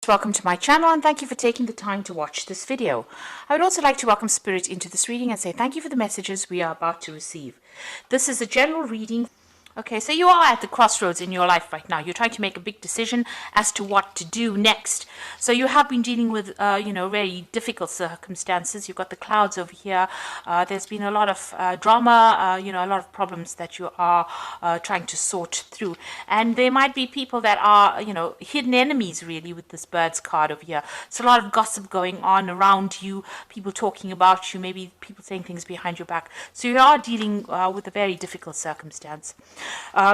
Welcome to my channel and thank you for taking the time to watch this video. I would also like to welcome Spirit into this reading and say thank you for the messages we are about to receive. This is a general reading. Okay, so you are at the crossroads in your life right now. You're trying to make a big decision as to what to do next. So you have been dealing with, very difficult circumstances. You've got the clouds over here. There's been a lot of drama, a lot of problems that you are trying to sort through. And there might be people that are, hidden enemies really with this Bird's card over here. So a lot of gossip going on around you, people talking about you, maybe people saying things behind your back. So you are dealing with a very difficult circumstance.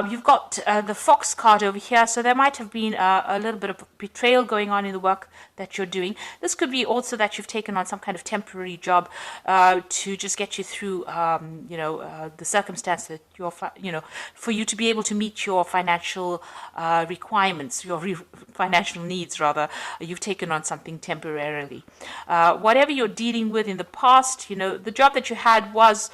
You've got the Fox card over here, so there might have been a little bit of betrayal going on in the work that you're doing. This could be also that you've taken on some kind of temporary job to just get you through, the circumstance that you're, for you to be able to meet your financial requirements, your financial needs rather. You've taken on something temporarily. Whatever you're dealing with in the past, the job that you had was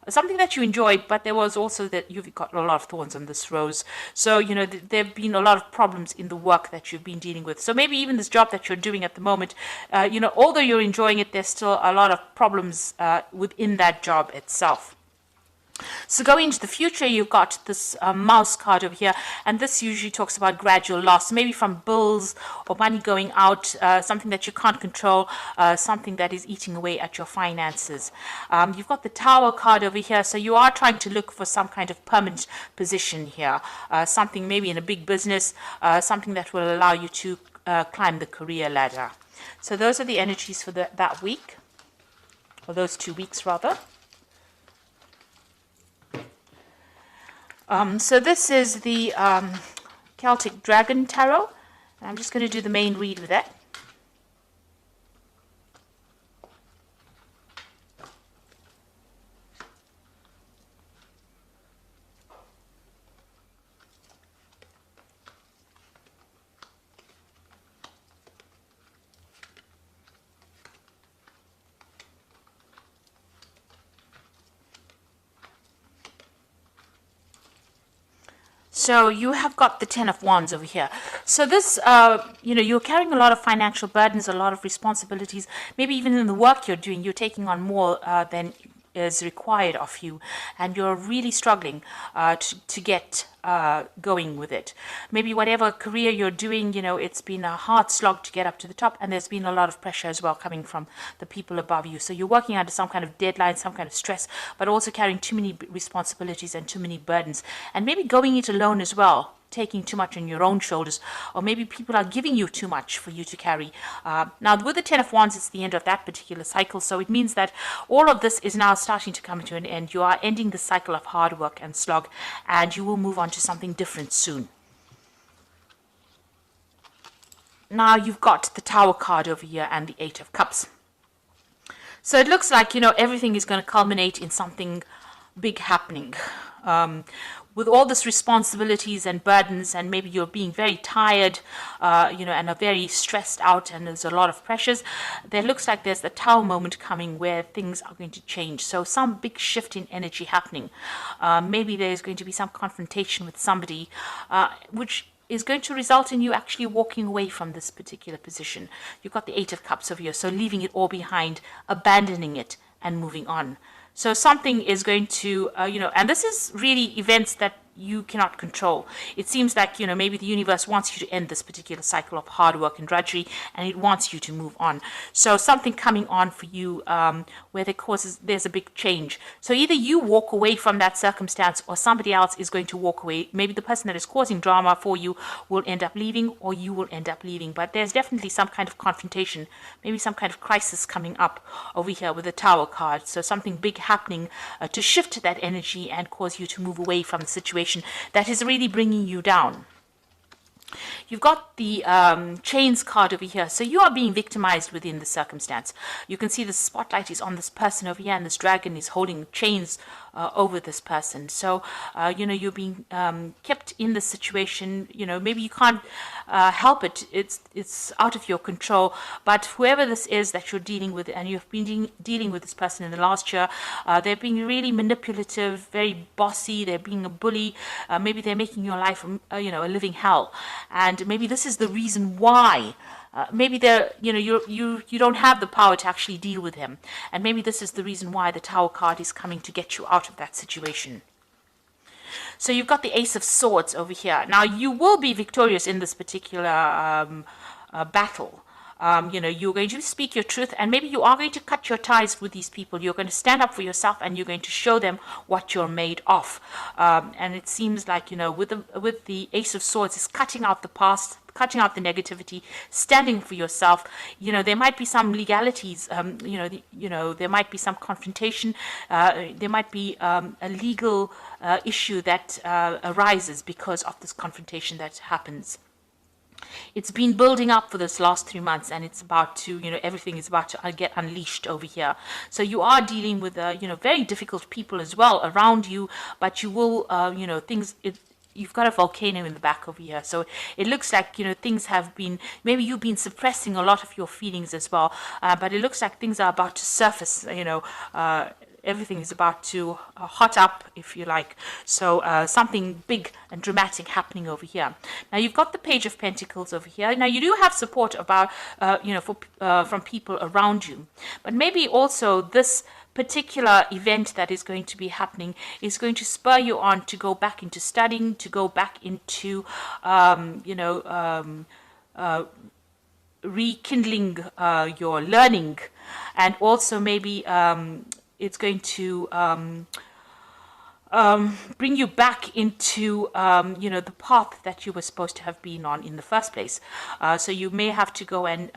something that you enjoyed, but there was also that you've got a lot of thorns on this rose. So, there have been a lot of problems in the work that you've been dealing with. So maybe even this job that you're doing at the moment, although you're enjoying it, there's still a lot of problems within that job itself. So going into the future, you've got this mouse card over here, and this usually talks about gradual loss, maybe from bills or money going out, something that you can't control, something that is eating away at your finances. You've got the Tower card over here, so you are trying to look for some kind of permanent position here, something maybe in a big business, something that will allow you to climb the career ladder. So those are the energies for that week, or those 2 weeks rather. So this is the Celtic Dragon Tarot. I'm just going to do the main read with that. So you have got the Ten of Wands over here. So this, you're carrying a lot of financial burdens, a lot of responsibilities. Maybe even in the work you're doing, you're taking on more than is required of you, and you're really struggling to get going with it. Maybe whatever career you're doing, it's been a hard slog to get up to the top, and there's been a lot of pressure as well coming from the people above you. So you're working under some kind of deadline, some kind of stress, but also carrying too many responsibilities and too many burdens, and maybe going it alone as well, taking too much on your own shoulders, or maybe people are giving you too much for you to carry. Now with the Ten of Wands, it's the end of that particular cycle, so it means that all of this is now starting to come to an end. You are ending the cycle of hard work and slog, and you will move on to something different soon. Now you've got the Tower card over here and the Eight of Cups. So it looks like, everything is going to culminate in something big happening. With all this responsibilities and burdens, and maybe you're being very tired, and are very stressed out, and there's a lot of pressures, there looks like there's the Tower moment coming where things are going to change. So some big shift in energy happening. Maybe there's going to be some confrontation with somebody, which is going to result in you actually walking away from this particular position. You've got the Eight of Cups over here, so leaving it all behind, abandoning it, and moving on. So something is going to, and this is really events that you cannot control. It seems like, maybe the universe wants you to end this particular cycle of hard work and drudgery, and it wants you to move on. So something coming on for you where there's a big change. So either you walk away from that circumstance, or somebody else is going to walk away. Maybe the person that is causing drama for you will end up leaving, or you will end up leaving. But there's definitely some kind of confrontation, maybe some kind of crisis coming up over here with the Tower card. So something big happening to shift that energy and cause you to move away from the situation that is really bringing you down. You've got the Chains card over here. So you are being victimized within the circumstance. You can see the spotlight is on this person over here, and this dragon is holding chains over this person. So, you're being kept in this situation. Maybe you can't help it. It's out of your control. But whoever this is that you're dealing with, and you've been dealing with this person in the last year, they're being really manipulative, very bossy. They're being a bully. Maybe they're making your life, a living hell. And maybe this is the reason why maybe they're, you don't have the power to actually deal with him, and maybe this is the reason why the Tower card is coming to get you out of that situation. So you've got the Ace of Swords over here. Now you will be victorious in this particular battle. You're going to speak your truth, and maybe you are going to cut your ties with these people. You're going to stand up for yourself, and you're going to show them what you're made of. And it seems like, with the Ace of Swords, is cutting out the past, cutting out the negativity, standing for yourself. There might be some legalities. There might be some confrontation. There might be a legal issue that arises because of this confrontation that happens. It's been building up for this last 3 months, and it's about to, everything is about to get unleashed over here. So you are dealing with, very difficult people as well around you, but you will, you've got a volcano in the back over here. So it looks like, things have been, maybe you've been suppressing a lot of your feelings as well, but it looks like things are about to surface, everything is about to hot up, if you like. So something big and dramatic happening over here. Now you've got the Page of Pentacles over here. Now you do have support about, from people around you, but maybe also this particular event that is going to be happening is going to spur you on to go back into studying, to go back into, rekindling your learning, and also maybe it's going to bring you back into, the path that you were supposed to have been on in the first place. So you may have to go and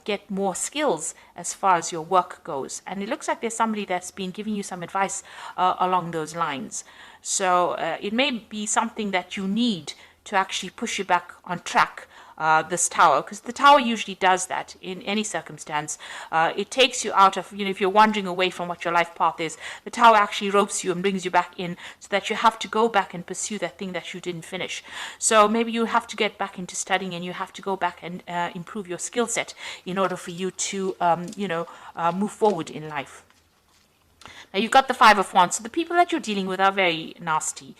get more skills as far as your work goes. And it looks like there's somebody that's been giving you some advice along those lines. So it may be something that you need to actually push you back on track. This Tower, because the Tower usually does that in any circumstance. It takes you out of, if you're wandering away from what your life path is, the Tower actually ropes you and brings you back in, so that you have to go back and pursue that thing that you didn't finish. So maybe you have to get back into studying, and you have to go back and improve your skill set in order for you to, move forward in life. Now you've got the Five of Wands. So the people that you're dealing with are very nasty.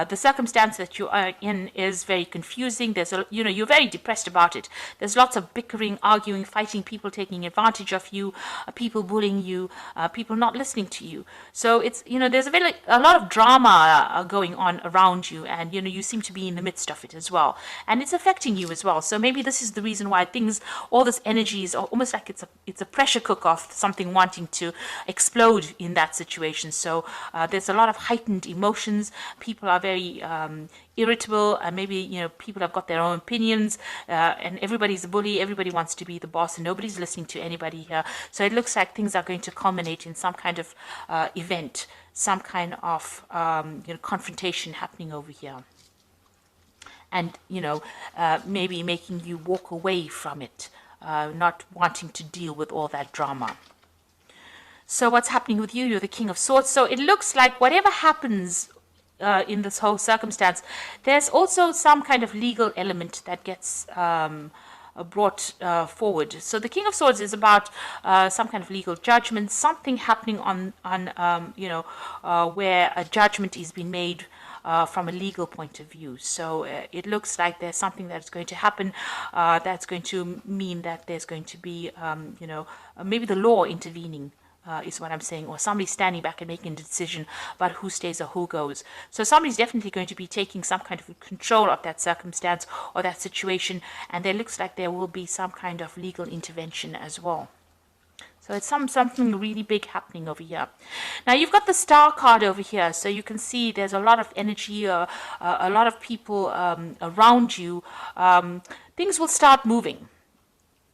The circumstance that you are in is very confusing. There's you're very depressed about it. There's lots of bickering, arguing, fighting, people taking advantage of you, people bullying you, people not listening to you. So it's, there's a lot of drama going on around you, and you seem to be in the midst of it as well, and it's affecting you as well. So maybe this is the reason why all this energy is almost like it's a pressure cooker of something wanting to explode in that situation. So there's a lot of heightened emotions. People are very irritable, and maybe people have got their own opinions, and everybody's a bully. Everybody wants to be the boss, and nobody's listening to anybody here. So it looks like things are going to culminate in some kind of event, some kind of confrontation happening over here, and maybe making you walk away from it, not wanting to deal with all that drama. So what's happening with you? You're the King of Swords. So it looks like whatever happens in this whole circumstance, there's also some kind of legal element that gets brought forward. So the King of Swords is about some kind of legal judgment, something happening on where a judgment is being made from a legal point of view. So it looks like there's something that's going to happen that's going to mean that there's going to be, maybe the law intervening. Is what I'm saying, or somebody standing back and making a decision about who stays or who goes. So somebody's definitely going to be taking some kind of control of that circumstance or that situation, and there looks like there will be some kind of legal intervention as well. So it's something really big happening over here. Now you've got the Star card over here, so you can see there's a lot of energy, a lot of people around you. Things will start moving.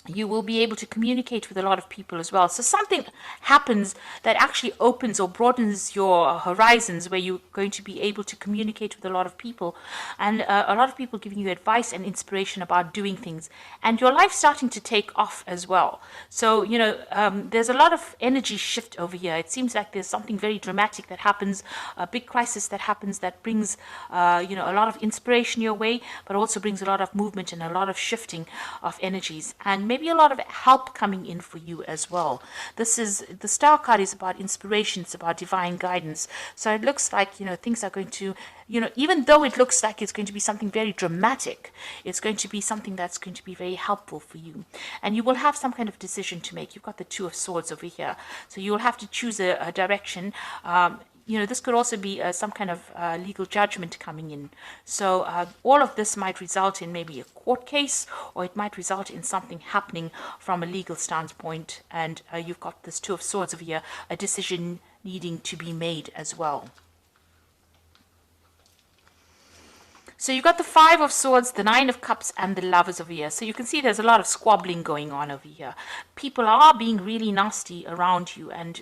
You will be able to communicate with a lot of people as well. So something happens that actually opens or broadens your horizons, where you're going to be able to communicate with a lot of people, and a lot of people giving you advice and inspiration about doing things, and your life starting to take off as well. So, there's a lot of energy shift over here. It seems like there's something very dramatic that happens, a big crisis that happens that brings, a lot of inspiration your way, but also brings a lot of movement and a lot of shifting of energies. And maybe maybe a lot of help coming in for you as well. This is, the Star card is about inspiration, it's about divine guidance. So it looks like, you know, things are going to, you know, even though it looks like it's going to be something very dramatic, it's going to be something that's going to be very helpful for you. And you will have some kind of decision to make. You've got the Two of Swords over here. So you will have to choose a direction. You know, this could also be some kind of legal judgment coming in. So all of this might result in maybe a court case, or it might result in something happening from a legal standpoint. And you've got this Two of Swords over here, a decision needing to be made as well. So you've got the Five of Swords, the Nine of Cups, and the Lovers over here. So you can see there's a lot of squabbling going on over here. People are being really nasty around you, and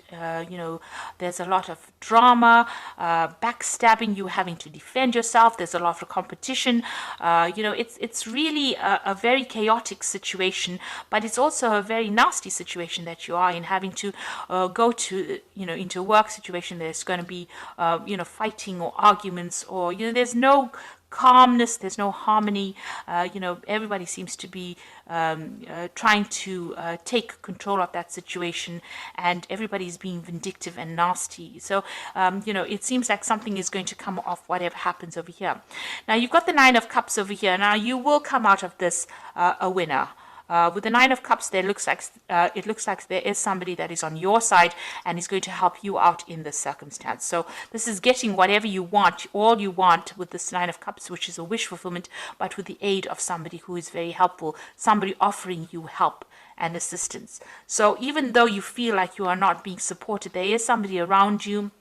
you know, there's a lot of drama, backstabbing, you having to defend yourself. There's a lot of competition. You know, it's really a very chaotic situation, but it's also a very nasty situation that you are in, having to go to, you know, into a work situation. There's going to be, you know, fighting or arguments, or, you know, there's no calmness, there's no harmony. You know, everybody seems to be trying to take control of that situation, and everybody's being vindictive and nasty. So you know, it seems like something is going to come off whatever happens over here. Now you've got the Nine of Cups over here. Now you will come out of this a winner. With the Nine of Cups, it looks like there is somebody that is on your side and is going to help you out in this circumstance. So this is getting whatever you want, all you want, with this Nine of Cups, which is a wish fulfillment, but with the aid of somebody who is very helpful, somebody offering you help and assistance. So even though you feel like you are not being supported, there is somebody around you,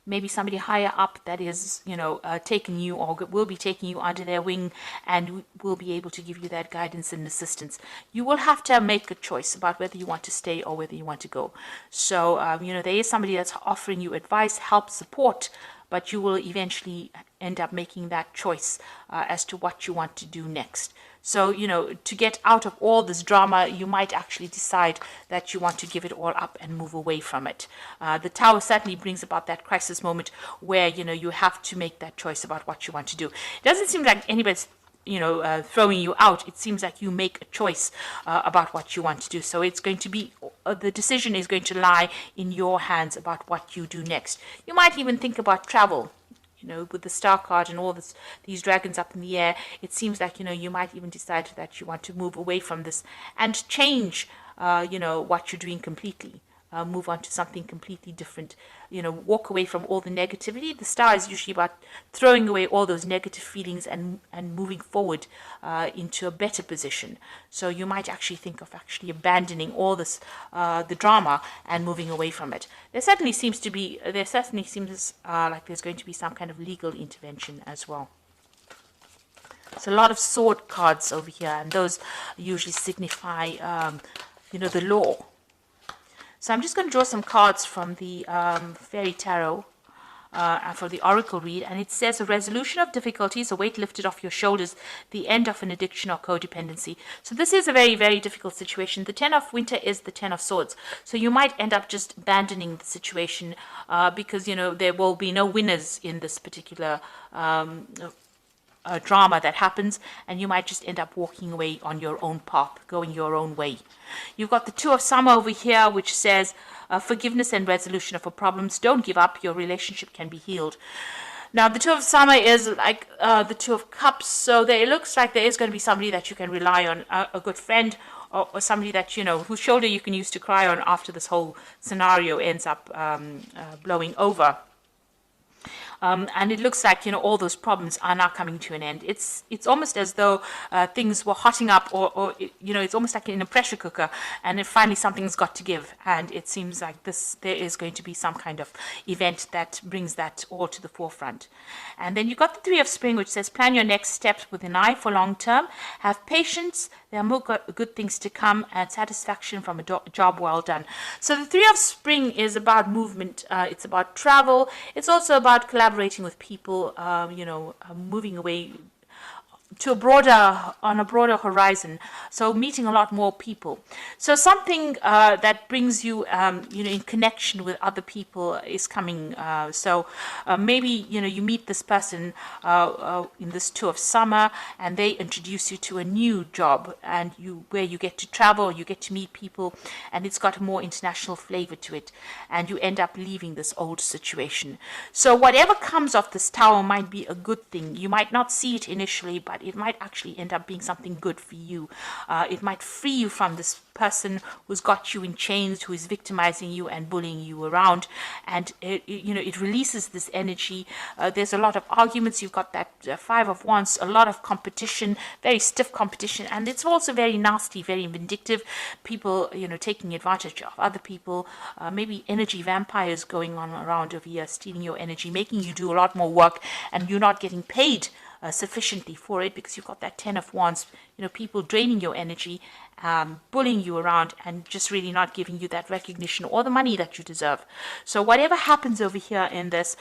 maybe somebody higher up, that is, you know, taking you, or will be taking you under their wing, and will be able to give you that guidance and assistance. You will have to make a choice about whether you want to stay or whether you want to go. So, you know, there is somebody that's offering you advice, help, support, but you will eventually end up making that choice as to what you want to do next. So, you know, to get out of all this drama, you might actually decide that you want to give it all up and move away from it. The Tower certainly brings about that crisis moment where, you know, you have to make that choice about what you want to do. It doesn't seem like anybody's, you know, throwing you out. It seems like you make a choice about what you want to do. So it's going to be, the decision is going to lie in your hands about what you do next. You might even think about travel. You know, with the Star card and all these dragons up in the air, it seems like, you know, you might even decide that you want to move away from this and change, you know, what you're doing completely. Move on to something completely different. You know, walk away from all the negativity. The Star is usually about throwing away all those negative feelings and moving forward into a better position. So you might actually think of actually abandoning all this, the drama, and moving away from it. There certainly seems like there's going to be some kind of legal intervention as well. So a lot of sword cards over here, and those usually signify, you know, the law. So I'm just going to draw some cards from the Fairy Tarot for the Oracle read, and it says a resolution of difficulties, a weight lifted off your shoulders, the end of an addiction or codependency. So this is a very, very difficult situation. The Ten of Winter is the Ten of Swords. So you might end up just abandoning the situation because, you know, there will be no winners in this particular drama that happens, and you might just end up walking away on your own path, going your own way. You've got the Two of Summer over here, which says forgiveness and resolution of problems. Don't give up. Your relationship can be healed. Now, the Two of Summer is like the Two of Cups, so it looks like there is going to be somebody that you can rely on, a good friend, or somebody that, you know, whose shoulder you can use to cry on after this whole scenario ends up blowing over. And it looks like, you know, all those problems are now coming to an end. It's almost as though things were hotting up, or you know, it's almost like in a pressure cooker, and then finally something's got to give. And it seems like there is going to be some kind of event that brings that all to the forefront. And then you've got the Three of Spring, which says plan your next steps with an eye for long term. Have patience. There are more good things to come, and satisfaction from a job well done. So the Three of Spring is about movement. It's about travel. It's also about collaborating with people, you know, moving away, to a broader, on a broader horizon, so meeting a lot more people. So something that brings you you know, in connection with other people is coming. So maybe, you know, you meet this person in this tour of summer, and they introduce you to a new job, and where you get to travel, you get to meet people, and it's got a more international flavor to it, and you end up leaving this old situation. So whatever comes of this tower might be a good thing. You might not see it initially, but it might actually end up being something good for you. It might free you from this person who's got you in chains, who is victimizing you and bullying you around, and you know, it releases this energy. There's a lot of arguments. You've got that Five of Wands, a lot of competition, very stiff competition, and it's also very nasty, very vindictive. People, you know, taking advantage of other people, maybe energy vampires going on around over here, stealing your energy, making you do a lot more work, and you're not getting paid sufficiently for it, because you've got that Ten of Wands, you know, people draining your energy, bullying you around, and just really not giving you that recognition or the money that you deserve. So whatever happens over here in this,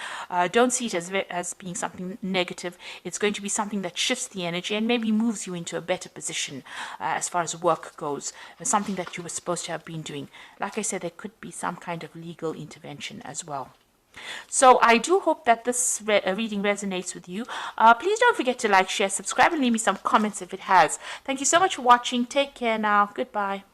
don't see it as being something negative. It's going to be something that shifts the energy and maybe moves you into a better position as far as work goes, something that you were supposed to have been doing. Like I said, there could be some kind of legal intervention as well. So I do hope that this reading resonates with you. Please don't forget to like, share, subscribe, and leave me some comments if it has. Thank you so much for watching. Take care now. Goodbye.